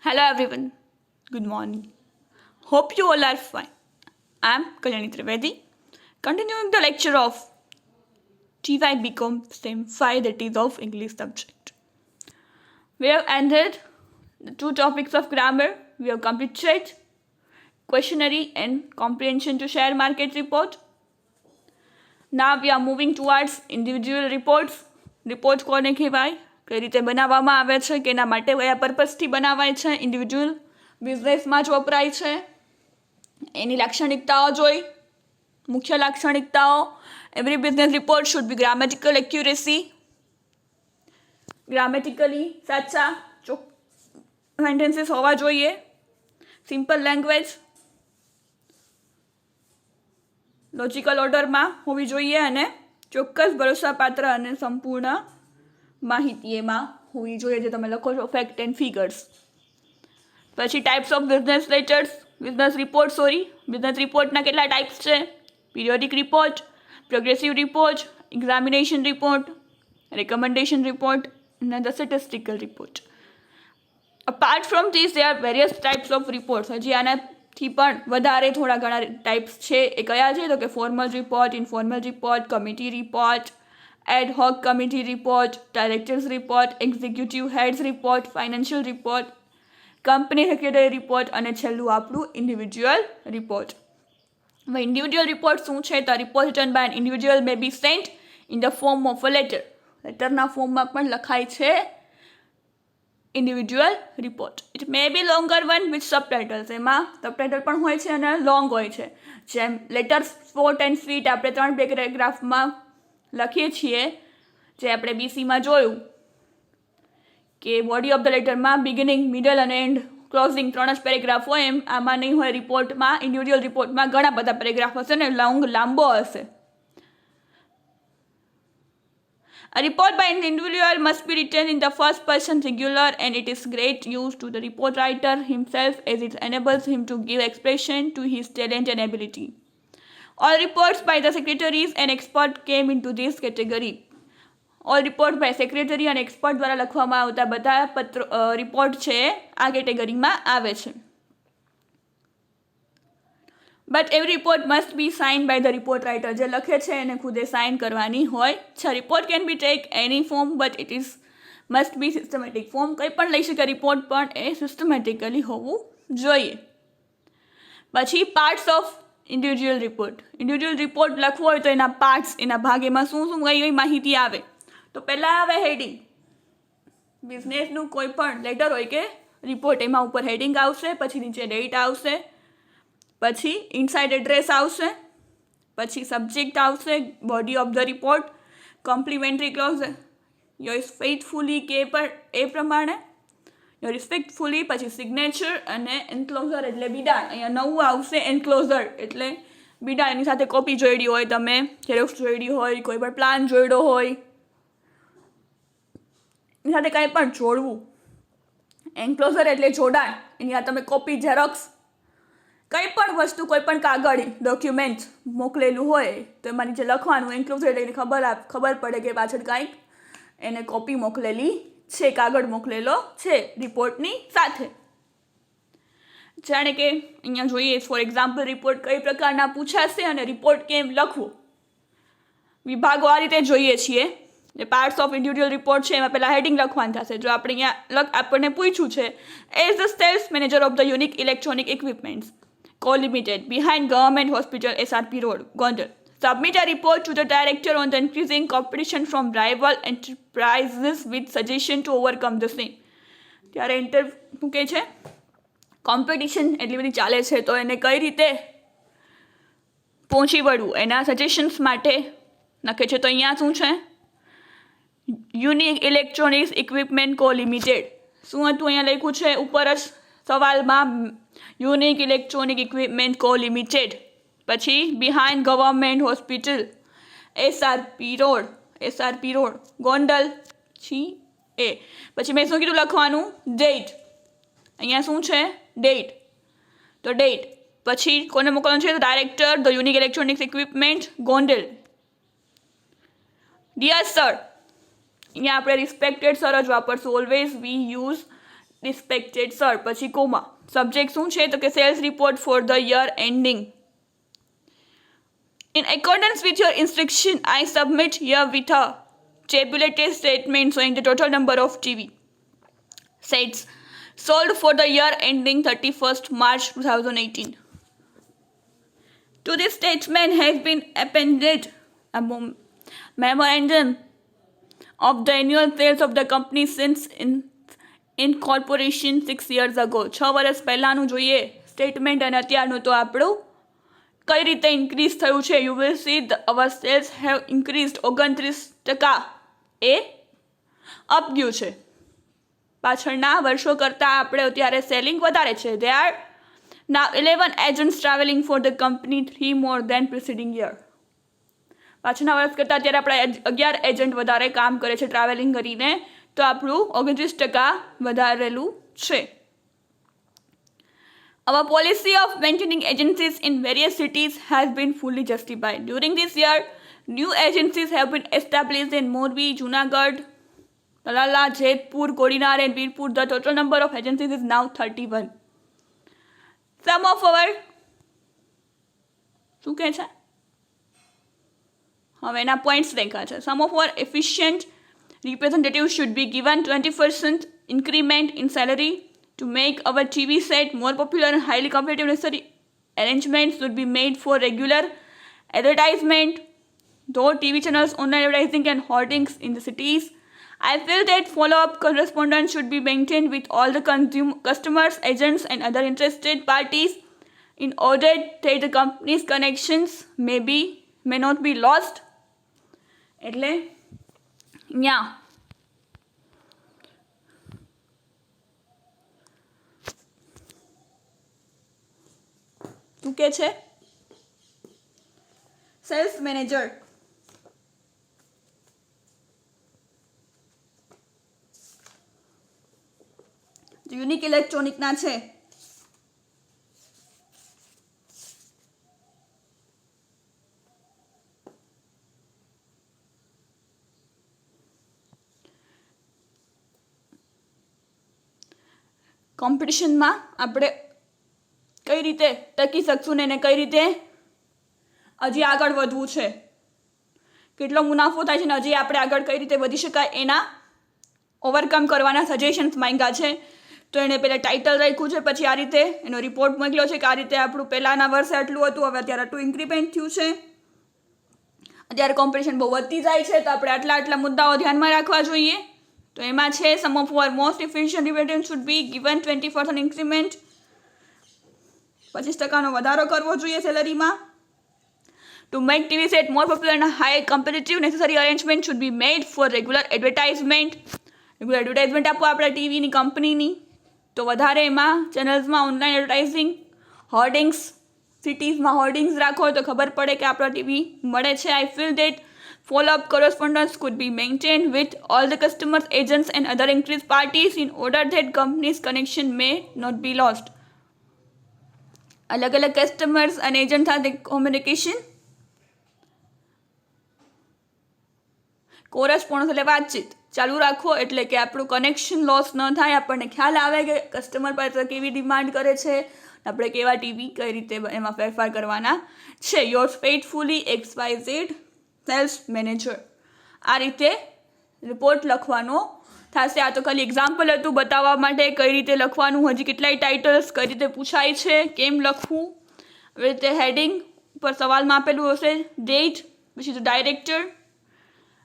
Hello everyone, good morning. Hope you all are fine. I am Kalyani Trivedi, continuing the lecture of TY BCom STEM 5, that is of English subject. We have ended the two topics of grammar. We have completed questionnaire and comprehension to share market report. Now we are moving towards individual reports. Report કોને કહેવાય, કઈ રીતે બનાવવામાં આવે છે, કે એના માટે કયા પર્પઝથી બનાવાય છે, ઇન્ડિવિજ્યુઅલ બિઝનેસમાં જ વપરાય છે, એની લાક્ષણિકતાઓ જોઈ. મુખ્ય લાક્ષણિકતાઓ: every business report should be grammatical accuracy, grammatically સાચા સેન્ટેન્સીસ હોવા જોઈએ, સિમ્પલ લેંગ્વેજ, લોજિકલ ઓર્ડરમાં હોવી જોઈએ અને ચોક્કસ ભરોસાપાત્ર અને સંપૂર્ણ માહિતી એમાં હોવી જોઈએ જે તમે લખો છો, ફેક્ટ એન્ડ ફિગર્સ. પછી types of business letters, business રિપોર્ટના કેટલા ટાઈપ્સ છે: periodic report, progressive report, examination report, recommendation report અને the statistical report. Apart from this there are various types of reports. હજી આનાથી પણ વધારે થોડા ઘણા ટાઈપ્સ છે. એ કયા છે? તો કે formal report, informal report, committee report, ad hoc committee report, directors report, executive heads report, financial report, company secretary report અને છેલ્લું આપણું ઇન્ડિવિજ્યુઅલ રિપોર્ટ. હવે ઇન્ડિવિજ્યુઅલ રિપોર્ટ શું છે? તો report written by an individual may be sent in the form of a letter. લેટરના ફોર્મમાં પણ લખાય છે individual report. It may be longer one with subtitles. એમાં સબટાઇટલ પણ હોય છે અને લોંગ હોય છે. જેમ લેટર શોર્ટ એન્ડ સ્વીટ આપણે 3 પેરેગ્રાફમાં લખીએ છીએ, જે આપણે બીસીમાં જોયું કે બોડી ઓફ ધ લેટરમાં બિગિનિંગ, મિડલ અને એન્ડ, ક્લોઝિંગ 3 જ પેરેગ્રાફ હોય. એમ આમાં નહીં હોય. રિપોર્ટમાં, ઇન્ડિવિજ્યુઅલ રિપોર્ટમાં ઘણા બધા પેરેગ્રાફ હશે ને લાંબો હશે. A report by an individual must be written in the first person singular and it is great use to the report writer himself as it enables him to give expression to his talent and ability. All reports by the secretaries and expert came into this category. All reports by secretary and expert દ્વારા લખવામાં આવતા બધા report છે આ કેટેગરીમાં આવે છે. But every report must be sign by the report writer. જે લખે છે એને ખુદે સાઇન કરવાની હોય છે. Report can be take any form but it is must be systematic form. કંઈ પણ લઈ શકે રિપોર્ટ, પણ એ સિસ્ટમેટિકલી હોવું જોઈએ. પછી parts of individual report. Individual report લખવો હોય તો એના પાર્ટ્સ, એના ભાગ, એમાં શું શું કઈ કઈ માહિતી આવે. તો પહેલાં આવે હેડિંગ. બિઝનેસનું કોઈ પણ લેટર હોય કે રિપોર્ટ, એમાં ઉપર હેડિંગ આવશે, પછી નીચે ડેટ આવશે, પછી ઇનસાઇડ એડ્રેસ આવશે, પછી સબ્જેક્ટ આવશે, body of the report, complimentary close, your faithfully કે પણ એ પ્રમાણે, યોર રિસ્પેક્ટફુલી, પછી સિગ્નેચર અને એન્ક્લોઝર એટલે બિડાણ. અહીંયા નવું આવશે એન્ક્લોઝર એટલે બિડાણ. એની સાથે કોપી જોઈડી હોય, તમે ઝેરોક્સ જોઈડી હોય, કોઈ પણ પ્લાન જોઈડો હોય, એની સાથે કાંઈ પણ જોડવું. એન્ક્લોઝર એટલે જોડાણ. એની સાથે તમે કોપી, ઝેરોક્સ, કંઈ પણ વસ્તુ, કોઈ પણ કાગળ, ડોક્યુમેન્ટ મોકલેલું હોય તો એમાં નીચે લખવાનું એન્ક્લોઝર એટલે ખબર પડે કે પાછળ કાંઈક એને કોપી મોકલેલી છે, કાગળ મોકલેલો છે રિપોર્ટની સાથે. જાણે કે અહીંયા જોઈએ ફોર એક્ઝામ્પલ રિપોર્ટ કઈ પ્રકારના પૂછાશે અને રિપોર્ટ કેમ લખવો. વિભાગો આ રીતે જોઈએ છીએ. જે પાર્ટ્સ ઓફ ઇન્ડિવિજ્યુઅલ રિપોર્ટ છે એમાં પહેલાં હેડિંગ લખવાનું થશે. જો આપણે અહીંયા આપણને પૂછ્યું છે as the sales manager of the unique electronic equipments Co Limited behind Government Hospital SRP Road, Gondal. Submit a report to the director on the increasing competition from rival enterprises with suggestion to overcome the same. ત્યારે શું કહે છે? Competition એટલી બધી ચાલે છે તો એને કઈ રીતે પહોંચી વળવું એના સજેશન્સ માટે લખે છે. તો અહીંયા શું છે? Unique electronics equipment co limited. શું હતું અહીંયા લખ્યું છે ઉપર જ સવાલમાં? Unique electronic equipment co limited. પછી behind government hospital SRP road Gondal એ. પછી મેં શું કીધું લખવાનું? ડેટ. અહીંયા શું છે? ડેટ. તો ડેટ. પછી કોને મોકલવાનું છે? Director the unique electronics equipment Gondal. Dear sir, અહીંયા આપણે રિસ્પેક્ટેડ સર જ વાપરશું. Always we use respected sir, પછી કોમા. સબ્જેક્ટ શું છે તો કે sales report for the year ending. In accordance with your instruction, I submit here with a tabulated statement showing the total number of TV sets sold for the year ending 31st March 2018. To this statement has been appended a memorandum of the annual sales of the company since incorporation 6 years ago. 6 વર્ષ પહેલાંનું જોઈએ statement અને અત્યારનું તો આપણું કઈ રીતે increase થયું છે. You will see our sales have increased 29% એ અપ ગયું છે. પાછળના વર્ષો કરતાં આપણે અત્યારે સેલિંગ વધારે છે. They are now 11 agents travelling for the company 3 more than preceding year. પાછળના વર્ષ કરતાં અત્યારે આપણા 11 એજન્ટ વધારે કામ કરે છે ટ્રાવેલિંગ કરીને, તો આપણું 29% વધારેલું છે. Our policy of maintaining agencies in various cities has been fully justified. During this year, new agencies have been established in Morbi, Junagadh, Talala, Jethpur, Kodinar and Virpur. The total number of agencies is now 31. Some of our શું કહે છે હવે એના points દેખા છે. Some of our efficient representatives should be given 20% increment in salary to make our TV set more popular and highly competitive. Necessary arrangements should be made for regular advertisement, though TV channels, online advertising and hoardings in the cities. I feel that follow-up correspondence should be maintained with all the customers, agents and other interested parties in order that the company's connections may not be lost. એટલે ન્યા શું કે છે sales manager unique ઇલેક્ટ્રોનિકના છે. કોમ્પિટિશનમાં આપણે કઈ રીતે ટકી શકશું ને એને કઈ રીતે હજી આગળ વધવું છે, કેટલો મુનાફો થાય છે ને હજી આપણે આગળ કઈ રીતે વધી શકાય એના ઓવરકમ કરવાના સજેશન્સ માંગ્યા છે. તો એણે પહેલાં ટાઇટલ રાખ્યું છે, પછી આ રીતે એનો રિપોર્ટ મોકલ્યો છે કે આ રીતે આપણું પહેલાંના વર્ષે આટલું હતું, હવે અત્યારે આટલું ઇન્ક્રીમેન્ટ થયું છે. અત્યારે કોમ્પિટિશન બહુ વધતી જાય છે, તો આપણે આટલા મુદ્દાઓ ધ્યાનમાં રાખવા જોઈએ. તો એમાં છે some of our most efficient representative should be given 20% increment, 25% વધારો કરવો જોઈએ સેલરીમાં. To make TV set more popular and high competitive, necessary arrangement should be made for regular advertisement. Regular advertisement આપો આપણા ટીવીની કંપનીની, તો વધારે એમાં ચેનલ્સમાં ઓનલાઈન એડવર્ટાઇઝિંગ, હોર્ડિંગ્સ, સિટીઝમાં હોર્ડિંગ્સ રાખો તો ખબર પડે કે આપણા ટીવી મળે છે. I feel that follow-up correspondence could be maintained with all the customers, agents and other interested parties in order that company's connection may not be lost. અલગ અલગ કસ્ટમર્સ અને એજન્ટ સાથે કોમ્યુનિકેશન, કોરસ્પોન્ડન્સ એટલે વાતચીત ચાલુ રાખો, એટલે કે આપણું કનેક્શન લોસ ન થાય, આપણને ખ્યાલ આવે કે કસ્ટમર પાસે કેવી ડિમાન્ડ કરે છે, આપણે કેવા ટીવી કઈ રીતે એમાં ફેરફાર કરવાના છે. યોર્સ ફેithfully XYZ સેલ્સ મેનેજર. આ રીતે રિપોર્ટ લખવાનો થશે. આ તો ખાલી એક્ઝામ્પલ હતું બતાવવા માટે કઈ રીતે લખવાનું, હજી કેટલાય ટાઇટલ્સ કઈ રીતે પૂછાય છે, કેમ લખવું. આવી રીતે હેડિંગ ઉપર સવાલમાં આપેલું હશે ડેટ, પછી ડાયરેક્ટર,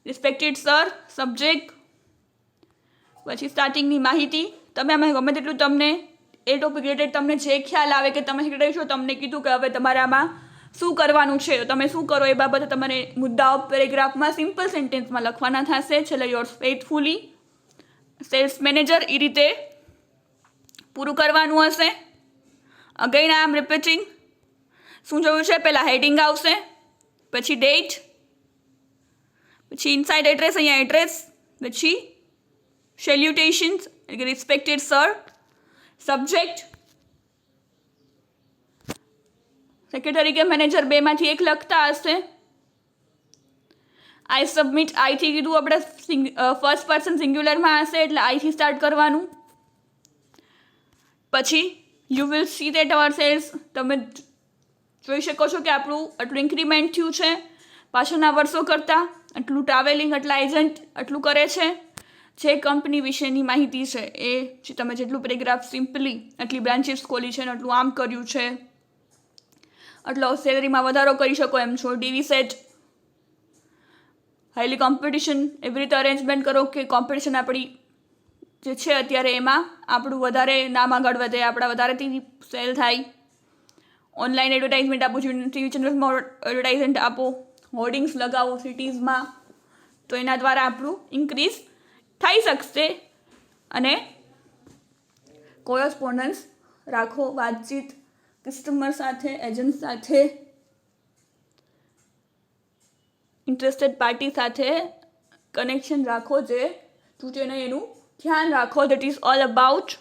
રિસ્પેક્ટેડ સર, સબ્જેક્ટ, પછી સ્ટાર્ટિંગની માહિતી. તમે આમાં ગમે તેટલું તમને એ ટોપિક રિલેટેડ તમને જે ખ્યાલ આવે કે તમે સેક્રેટરી છો, તમને કીધું કે હવે તમારે આમાં શું કરવાનું છે, તમે શું કરો એ બાબતે તમારે મુદ્દાઓ પેરેગ્રાફમાં સિમ્પલ સેન્ટેન્સમાં લખવાના થશે. છેલ્લે યોર્સ ફેithfully સેલ્સ મેનેજર એ રીતે પૂરું કરવાનું હશે. અગેન આઈ એમ રિપીટિંગ, શું જોયું છે, પહેલાં હેડિંગ આવશે, પછી ડેટ, પછી ઇનસાઇડ એડ્રેસ, અહીંયા એડ્રેસ, પછી સેલ્યુટેશન્સ એટલે કે રિસ્પેક્ટેડ સર, સબ્જેક્ટ, સેક્રેટરી કે મેનેજર બેમાંથી એક લખતા હશે. આઈ સબમિટ, આઈથી કીધું આપણે ફર્સ્ટ પર્સન સિંગ્યુલરમાં હશે એટલે આઈથી સ્ટાર્ટ કરવાનું. પછી you will see that our sales, તમે જોઈ શકો છો કે આપણું આટલું ઇન્ક્રીમેન્ટ થયું છે પાછળના વર્ષો કરતાં, આટલું ટ્રાવેલિંગ, આટલા એજન્ટ આટલું કરે છે. જે કંપની વિશેની માહિતી છે એ જે તમે જેટલું પેરેગ્રાફ સિમ્પલી આટલી બ્રાન્ચીસ ખોલી છે ને આટલું આમ કર્યું છે, આટલો સેલરીમાં વધારો કરી શકો એમ છો, ડીવી સેટ, હાઈલી કોમ્પિટિશન, એવી રીતે અરેન્જમેન્ટ કરો કે કોમ્પિટિશન આપણી જે છે અત્યારે એમાં આપણું વધારે નામ આગળ વધે, આપણા વધારેથી સેલ થાય. ઓનલાઈન એડવર્ટાઇઝમેન્ટ આપો, ટીવી ચેનલ્સમાં એડવર્ટાઇઝમેન્ટ આપો, હોર્ડિંગ્સ લગાવો સિટીઝમાં, તો એના દ્વારા આપણું ઇન્ક્રીઝ થઈ શકશે. અને કોરસ્પોન્ડન્સ રાખો, વાતચીત કસ્ટમર સાથે, એજન્ટ સાથે, ઇન્ટરેસ્ટેડ પાર્ટી સાથે કનેક્શન રાખો, જે તૂટે નહીં એનું ધ્યાન રાખો. That is all about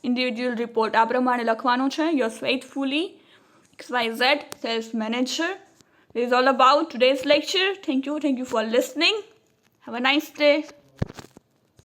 individual report. આ પ્રમાણે લખવાનું છે. યોર ફેithfully XYZ sales manager. This is all about today's lecture. Thank you for listening. Have a nice day.